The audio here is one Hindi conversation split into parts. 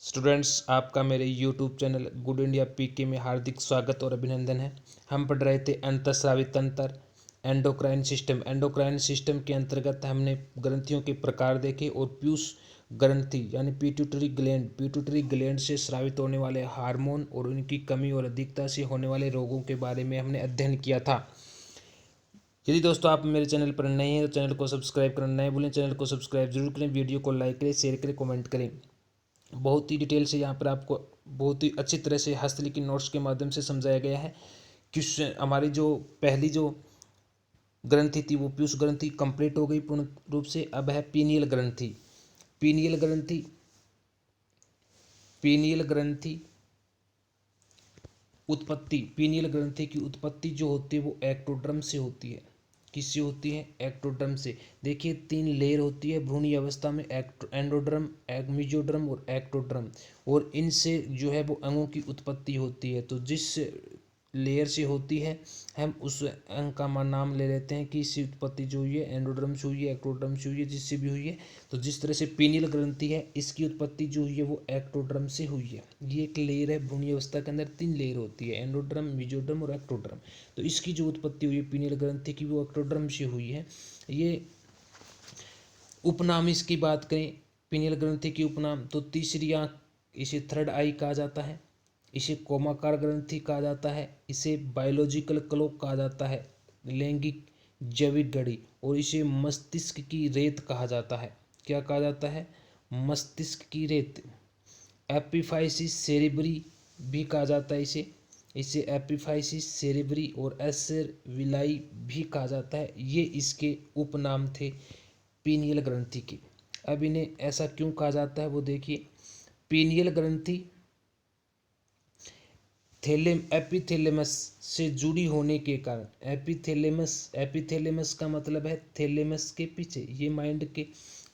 स्टूडेंट्स, आपका मेरे यूट्यूब चैनल गुड इंडिया पीके में हार्दिक स्वागत और अभिनंदन है। हम पढ़ रहे थे अंतःस्रावी तंत्र, एंडोक्राइन सिस्टम के अंतर्गत हमने ग्रंथियों के प्रकार देखे और पीयूष ग्रंथि यानी पिट्यूटरी ग्लैंड से स्रावित होने वाले हार्मोन और उनकी कमी और अधिकता से होने वाले रोगों के बारे में हमने अध्ययन किया था। यदि दोस्तों आप मेरे चैनल पर नए हैं तो चैनल को सब्सक्राइब करना नहीं भूलें। चैनल को सब्सक्राइब जरूर करें, वीडियो को लाइक करें, शेयर करें, कमेंट करें। बहुत ही डिटेल से यहाँ पर आपको बहुत ही अच्छी तरह से हस्तलिखित नोट्स के माध्यम से समझाया गया है कि हमारी जो पहली जो ग्रंथि थी वो पीयूष ग्रंथि कंप्लीट हो गई पूर्ण रूप से। अब है पीनियल ग्रंथि। पीनियल ग्रंथि पीनियल ग्रंथि की उत्पत्ति जो होती है वो एक्टोडर्म से होती है। किससे होती है? एक्टोडर्म से। देखिए 3 लेयर होती है भ्रूणीय अवस्था में, एंडोडर्म, मेसोडर्म और एक्टोडर्म, और इनसे जो है वो अंगों की उत्पत्ति होती है। तो जिस लेयर से होती है हम उस अंग का नाम ले लेते हैं कि इसकी उत्पत्ति जो हुई है एंडोडर्म से हुई है, एक्टोडर्म से हुई है, जिससे भी हुई है। तो जिस तरह से पीनियल ग्रंथि है इसकी उत्पत्ति जो हुई है वो एक्टोडर्म से हुई है। ये एक लेयर है भ्रूणीय अवस्था के अंदर, 3 लेयर होती है, एंडोडर्म, मेसोडर्म और एक्टोडर्म। तो इसकी जो उत्पत्ति हुई है पीनियल ग्रंथि की वो एक्टोडर्म से हुई है। ये उपनाम इसकी बात करें पीनियल ग्रंथि की उपनाम तो तीसरी आंख, इसे थर्ड आई कहा जाता है, इसे कोमाकार ग्रंथि कहा जाता है, इसे बायोलॉजिकल क्लॉक कहा जाता है, लैंगिक जैविक घड़ी, और इसे मस्तिष्क की रेत कहा जाता है। क्या कहा जाता है? मस्तिष्क की रेत। एपिफाइसिस सेरेब्री भी कहा जाता है इसे एपिफाइसिस सेरेब्री और एसर विलाई भी कहा जाता है। ये इसके उपनाम थे पीनियल ग्रंथि के। अब इन्हें ऐसा क्यों कहा जाता है वो देखिए। पीनियल ग्रंथि एपिथेलेमस से जुड़ी होने के कारण, एपिथेलेमस का मतलब है थैलेमस के पीछे। ये माइंड के,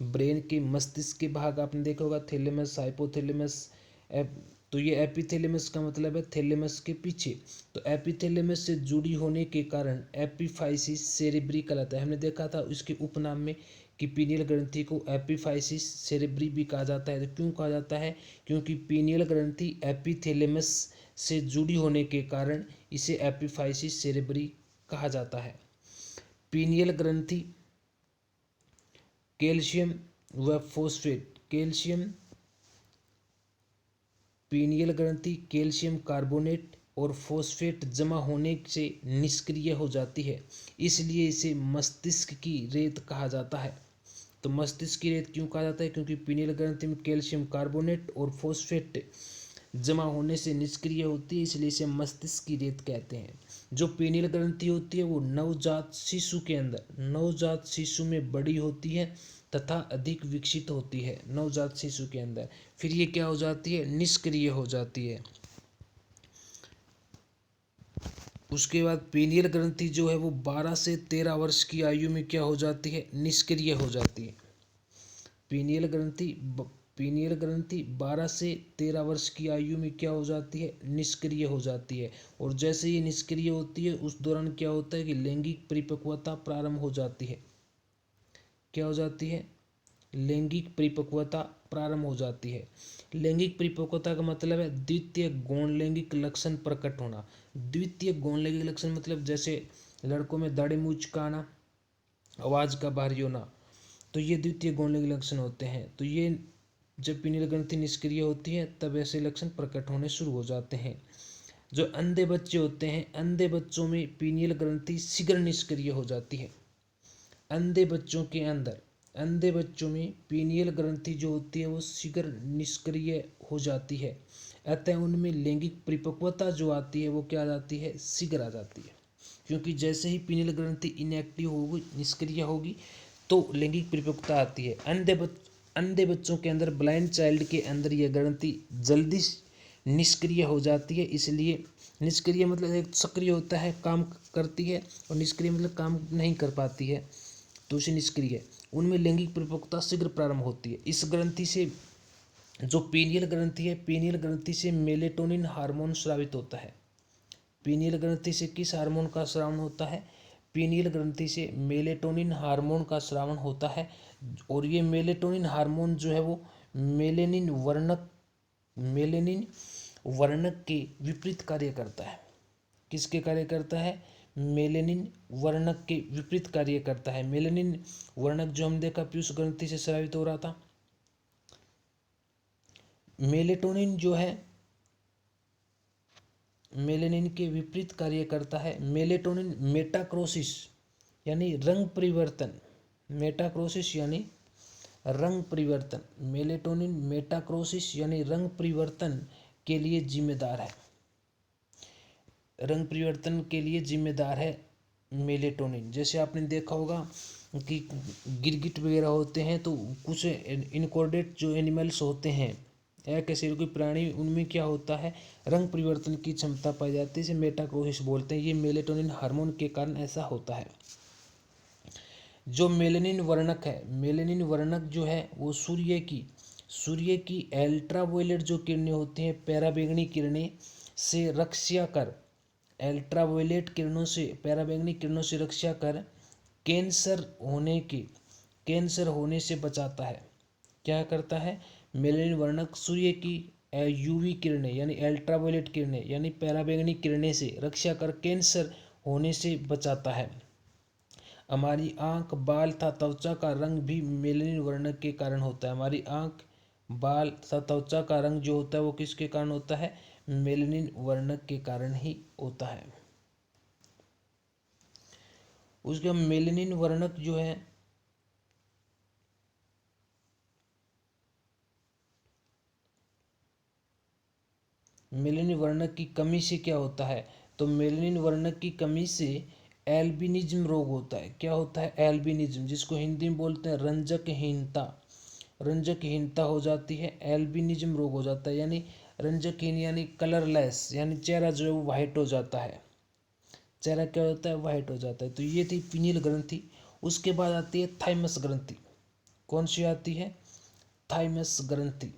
ब्रेन के, मस्तिष्क के भाग आपने देखा होगा, थैलेमस, हाइपोथैलेमस। तो ये एपिथेलेमस का मतलब है थैलेमस के पीछे। तो एपिथेलेमस से जुड़ी होने के कारण एपिफाइसिस सेरेब्री कहलाता है। हमने देखा था इसके उपनाम में कि पीनियल ग्रंथि को एपिफाइसिस सेरेब्री भी कहा जाता है। तो क्यों कहा जाता है? क्योंकि पीनियल ग्रंथि एपिथेलेमस से जुड़ी होने के कारण इसे एपिफाइसिस सेरेब्री कहा जाता है। पीनियल ग्रंथि कैल्शियम व फॉस्फेट, पीनियल ग्रंथि कैल्शियम कार्बोनेट और फॉस्फेट जमा होने से निष्क्रिय हो जाती है, इसलिए इसे मस्तिष्क की रेत कहा जाता है। तो मस्तिष्क की रेत क्यों कहा जाता है? क्योंकि पीनियल ग्रंथि में कैल्शियम कार्बोनेट और फॉस्फेट जमा होने से निष्क्रिय होती है, इसलिए इसे मस्तिष्क की रेत कहते हैं। जो पीनियल ग्रंथि होती है वो नवजात शिशु में बड़ी होती है तथा अधिक विकसित होती है नवजात शिशु के अंदर। फिर ये क्या हो जाती है? निष्क्रिय हो जाती है। उसके बाद पीनियल ग्रंथि जो है वो 12 से 13 वर्ष की आयु में क्या हो जाती है? निष्क्रिय हो जाती है। पीनियल ग्रंथि 12 से 13 वर्ष की आयु में क्या हो जाती है? निष्क्रिय हो जाती है। और जैसे ये निष्क्रिय होती है उस दौरान क्या होता है कि लैंगिक परिपक्वता प्रारंभ हो जाती है। क्या हो जाती है? लैंगिक परिपक्वता प्रारंभ हो जाती है। लैंगिक परिपक्वता का मतलब है द्वितीय गौण लैंगिक लक्षण प्रकट होना। द्वितीय गौण लैंगिक लक्षण मतलब जैसे लड़कों में दाढ़ी मूंछ का आना, आवाज का भारी होना, तो ये द्वितीय गौण लैंगिक लक्षण होते हैं। तो ये जब पीनियल ग्रंथि निष्क्रिय होती है तब ऐसे लक्षण प्रकट होने शुरू हो जाते हैं। जो अंधे बच्चे होते हैं, अंधे बच्चों में पीनियल ग्रंथि शीघ्र निष्क्रिय हो जाती है। अंधे बच्चों में पीनियल ग्रंथि जो होती है वो शीघ्र निष्क्रिय हो जाती है। अतः उनमें लैंगिक परिपक्वता जो आती है वो क्या आ जाती है? शीघ्र आ जाती है। क्योंकि जैसे ही पीनियल ग्रंथि इनएक्टिव होगी, निष्क्रिय होगी, तो लैंगिक परिपक्वता आती है। अंधे बच्चों के अंदर, ब्लाइंड चाइल्ड के अंदर यह ग्रंथि जल्दी निष्क्रिय हो जाती है। इसलिए निष्क्रिय मतलब एक सक्रिय होता है, काम करती है, और निष्क्रिय मतलब काम नहीं कर पाती है, तो उसे निष्क्रिय। उनमें लैंगिक परिपक्वता शीघ्र प्रारंभ होती है। इस ग्रंथि से, जो पीनियल ग्रंथि है, पीनियल ग्रंथि से मेलेटोनिन हार्मोन स्रावित होता है। पीनियल ग्रंथि से किस हार्मोन का स्रावन होता है? पीनियल ग्रंथि से मेलेटोनिन हार्मोन का स्रावन होता है। और ये मेलेटोनिन हार्मोन जो है वो मेलेनिन वर्णक मेलेनिन वर्णक के विपरीत कार्य करता है। किसके कार्य करता है? मेलेनिन वर्णक के विपरीत कार्य करता है। मेलेनिन वर्णक जो हम देखा पीयूष ग्रंथि से स्रावित हो रहा था। मेलेटोनिन जो है मेलेनिन के विपरीत कार्य करता है। मेलेटोनिन मेटाक्रोसिस यानी रंग परिवर्तन, मेटाक्रोसिस यानी रंग परिवर्तन, मेलेटोनिन मेटाक्रोसिस यानी रंग परिवर्तन के लिए जिम्मेदार है। रंग परिवर्तन के लिए जिम्मेदार है मेलेटोनिन। जैसे आपने देखा होगा कि गिरगिट वगैरह होते हैं तो कुछ इनकॉर्डेट जो एनिमल्स होते हैं या किसी कोई प्राणी, उनमें क्या होता है, रंग परिवर्तन की क्षमता पाई जाती है, इसे मेटाक्रोसिस बोलते हैं। ये मेलेटोनिन हार्मोन के कारण ऐसा होता है। जो मेलेनिन वर्णक है, मेलेनिन वर्णक जो है वो सूर्य की अल्ट्रावायलेट जो किरणें होती हैं, पराबैंगनी किरणें से रक्षा कर, अल्ट्रावायलेट किरणों से, पराबैंगनी किरणों से रक्षा कर कैंसर होने से बचाता है। क्या करता है? मेलेनिन वर्णक सूर्य की यूवी किरणें यानी अल्ट्रावायलेट किरणें यानी पराबैंगनी किरणें से रक्षा कर कैंसर होने से बचाता है। हमारी आंख, बाल तथा त्वचा का रंग भी मेलेनिन वर्णक के कारण होता है। हमारी आंख, बाल तथा त्वचा का रंग जो होता है वो किसके कारण होता है? मेलेनिन वर्णक के कारण ही होता है। उसके मेलेनिन वर्णक जो है मेलेनिन वर्णक की कमी से क्या होता है? तो मेलेनिन वर्णक की कमी से एल्बिनिज्म रोग होता है। क्या होता है? एल्बिनिज्म, जिसको हिंदी में बोलते हैं रंजकहीनता। रंजकहीनता हो जाती है, एल्बिनिज्म रोग हो जाता है। यानी रंजकहीन यानी कलरलेस, यानी चेहरा जो है वो वाइट हो जाता है। चेहरा क्या होता है? वाइट हो जाता है। तो ये थी पीनियल ग्रंथि। उसके बाद आती है थाइमस ग्रंथि। कौन सी आती है? थाइमस ग्रंथि।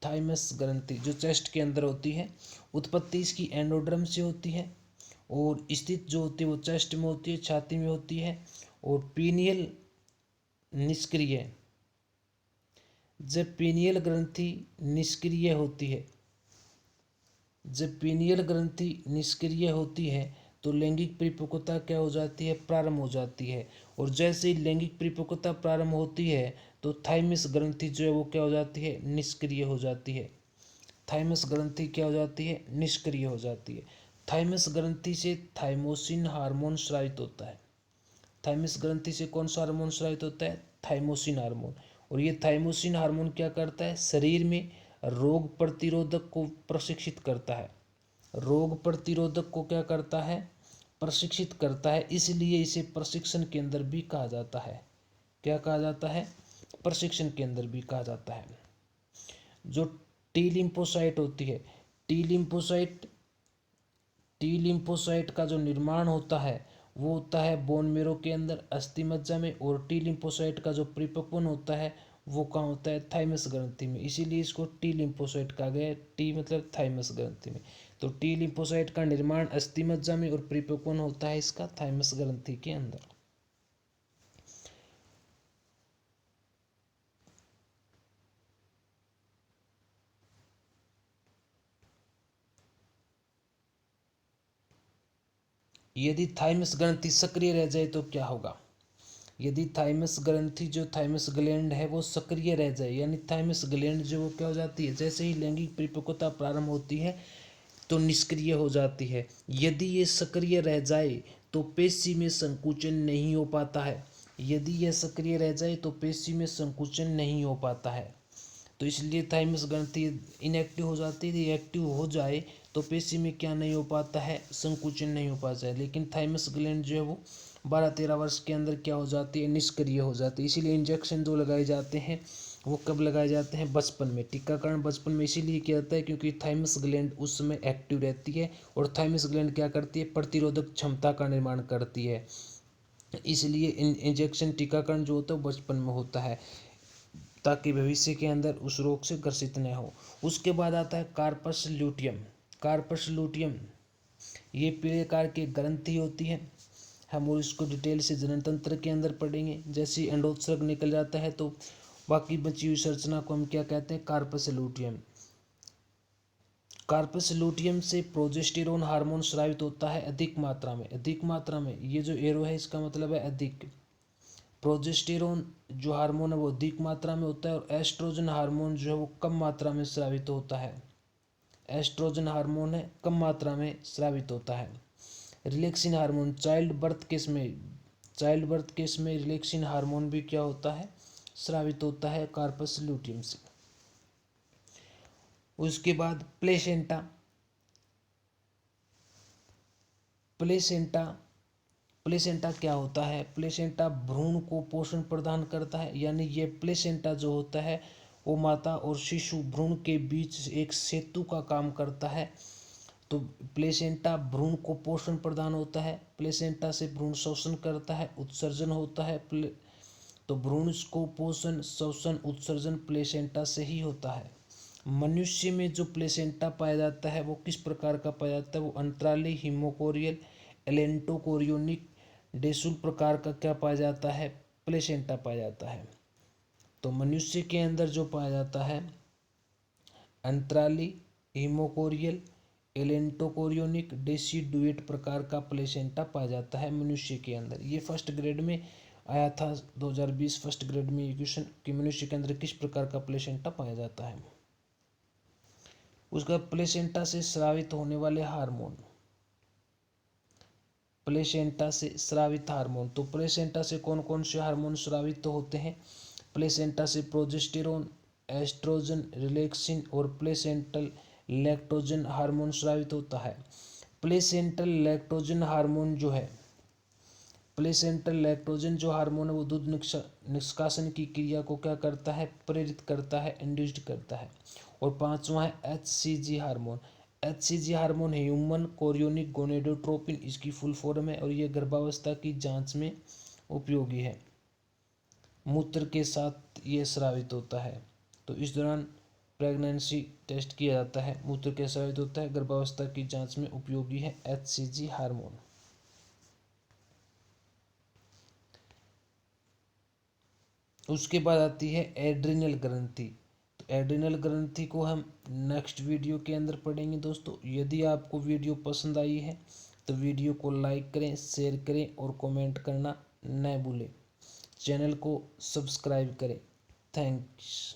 थाइमस ग्रंथि जो चेस्ट के अंदर होती है, उत्पत्ति इसकी एंडोड्रम से होती है और स्थित जो होती है वो चेस्ट में होती है, छाती में होती है। और पीनियल निष्क्रिय, जब पीनियल ग्रंथि निष्क्रिय होती है, जब पीनियल ग्रंथि निष्क्रिय होती है तो लैंगिक परिपक्वता क्या हो जाती है? प्रारंभ हो जाती है। और जैसे ही लैंगिक परिपक्वता प्रारंभ होती है तो थाइमस ग्रंथि जो है वो क्या हो जाती है? निष्क्रिय हो जाती है। थाइमस ग्रंथि क्या हो जाती है? निष्क्रिय हो जाती है। थाइमस ग्रंथि से थाइमोसिन हार्मोन स्रावित होता है। थाइमस ग्रंथि से कौन सा हार्मोन स्रावित होता है? Thymosin hormone. और ये थाइमोसिन हार्मोन क्या करता है? शरीर में रोग प्रतिरोधक को प्रशिक्षित करता है। रोग प्रतिरोधक को क्या करता है? प्रशिक्षित करता है। इसलिए इसे प्रशिक्षण केंद्र भी कहा जाता है। क्या कहा जाता है? प्रशिक्षण केंद्र भी कहा जाता है। जो टी लिम्फोसाइट होती है, टी लिम्फोसाइट का जो निर्माण होता है वो होता है बोन मेरो के अंदर, अस्थि मज्जा में। और टी लिम्फोसाइट का जो परिपक्वन होता है वो कहाँ होता है? थाइमस ग्रंथि में। इसीलिए इसको टी लिम्फोसाइट कहा गया है। टी मतलब थाइमस ग्रंथि में। तो टी लिम्फोसाइट का निर्माण अस्थि मज्जा में और परिपक्वन होता है इसका थाइमस ग्रंथि के अंदर। यदि थाइमस ग्रंथि सक्रिय रह जाए तो क्या होगा? यदि थाइमस ग्रंथि जो थाइमस ग्लैंड है वो सक्रिय रह जाए, यानी थाइमस ग्लैंड जो वो क्या हो जाती है? जैसे ही लैंगिक परिपक्वता प्रारंभ होती है तो निष्क्रिय हो जाती है। यदि ये सक्रिय रह जाए तो पेशी में संकुचन नहीं हो पाता है। यदि यह सक्रिय रह जाए तो पेशी में संकुचन नहीं हो पाता है। तो इसलिए थाइमस ग्रंथि इनएक्टिव हो जाती है। एक्टिव हो जाए तो पेशी में क्या नहीं हो पाता है? संकुचन नहीं हो पाता है। लेकिन थाइमस ग्लैंड जो है वो 12-13 वर्ष के अंदर क्या हो जाती है? निष्क्रिय हो जाती है। इसीलिए इंजेक्शन जो लगाए जाते हैं वो कब लगाए जाते हैं? बचपन में। टीकाकरण बचपन में इसीलिए किया जाता है क्योंकि थाइमस ग्लैंड उस समय एक्टिव रहती है और थाइमस ग्लैंड क्या करती है? प्रतिरोधक क्षमता का निर्माण करती है। इसलिए इंजेक्शन टीकाकरण जो होता है वो बचपन में होता है ताकि भविष्य के अंदर उस रोग से ग्रसित न हो। उसके बाद आता है कार्पस ल्यूटियम। कार्पस ल्यूटियम ये पीले कार की ग्रंथि होती है। हम और इसको डिटेल से जनन तंत्र के अंदर पढ़ेंगे। जैसे अंडोत्सर्ग निकल जाता है तो बाकी बची हुई संरचना को हम क्या कहते हैं, कार्पस लूटियम। कार्पस लूटियम से प्रोजेस्टेरोन हार्मोन स्रावित होता है अधिक मात्रा में। अधिक मात्रा में, ये जो एरो है इसका मतलब है अधिक। प्रोजेस्टेरोन जो हार्मोन है वो अधिक मात्रा में होता है और एस्ट्रोजन हार्मोन जो है वो कम मात्रा में स्रावित होता है। एस्ट्रोजन हार्मोन है कम मात्रा में स्रावित होता है। Relaxin hormone, child birth case में रिलैक्सिन हार्मोन भी क्या होता है, स्रावित होता है कार्पस लूटियम से। उसके बाद प्लेसेंटा। प्लेसेंटा क्या होता है, प्लेसेंटा भ्रूण को पोषण प्रदान करता है, यानी ये प्लेसेंटा जो होता है वो माता और शिशु भ्रूण के बीच एक सेतु का काम करता है। तो प्लेसेंटा भ्रूण को पोषण प्रदान होता है, प्लेसेंटा से भ्रूण श्वसन करता है, उत्सर्जन होता है। तो भ्रूण को पोषण, श्वसन, उत्सर्जन प्लेसेंटा से ही होता है। मनुष्य में जो प्लेसेंटा पाया जाता है वो किस प्रकार का पाया जाता है, वो अंतराली, हीमोकोरियल, एलेंटोकोरियोनिक, डेसुल प्रकार का क्या पाया जाता है, प्लेसेंटा पाया जाता है। तो मनुष्य के अंदर जो पाया जाता है अंतराली, हीमोकोरियल, एलेंटोकोरियोनिक, डेसिडुएट प्रकार का प्लेसेंटा पाया जाता है मनुष्य के अंदर। ये फर्स्ट ग्रेड में आया था 2020 फर्स्ट ग्रेड में ये क्वेश्चन कि मनुष्य के अंदर किस प्रकार का प्लेसेंटा पाया जाता है। उसका प्लेसेंटा से स्रावित होने वाले हार्मोन, प्लेसेंटा से स्रावित हार्मोन। तो प्लेसेंटा से कौन कौन से हार्मोन स्रावित होते हैं, प्लेसेंटा से प्रोजेस्टेरोन, एस्ट्रोजन, रिलैक्सिन और प्लेसेंटल लैक्टोजन हार्मोन स्रावित होता है। प्लेसेंटल लैक्टोजन हार्मोन जो है, प्लेसेंटल लैक्टोजन जो हार्मोन है वो दूध निष्कासन की क्रिया को क्या करता है, प्रेरित करता है, इंड्यूस्ड करता है। और पांचवा है HCG hormone. HCG hormone human chorionic gonadotropin इसकी फुल फॉर्म है और ये गर्भावस्था की जांच में उपयोगी है। मूत्र के साथ ये स्रावित होता है। तो इस दौरान प्रेगनेंसी टेस्ट किया जाता है, मूत्र के स्रावित होता है, गर्भावस्था की जांच में उपयोगी है एचसीजी हार्मोन। उसके बाद आती है एड्रिनल ग्रंथि। तो एड्रिनल ग्रंथि को हम नेक्स्ट वीडियो के अंदर पढ़ेंगे दोस्तों। यदि आपको वीडियो पसंद आई है तो वीडियो को लाइक करें, शेयर करें और कमेंट करना न भूलें। चैनल को सब्सक्राइब करें। थैंक्स।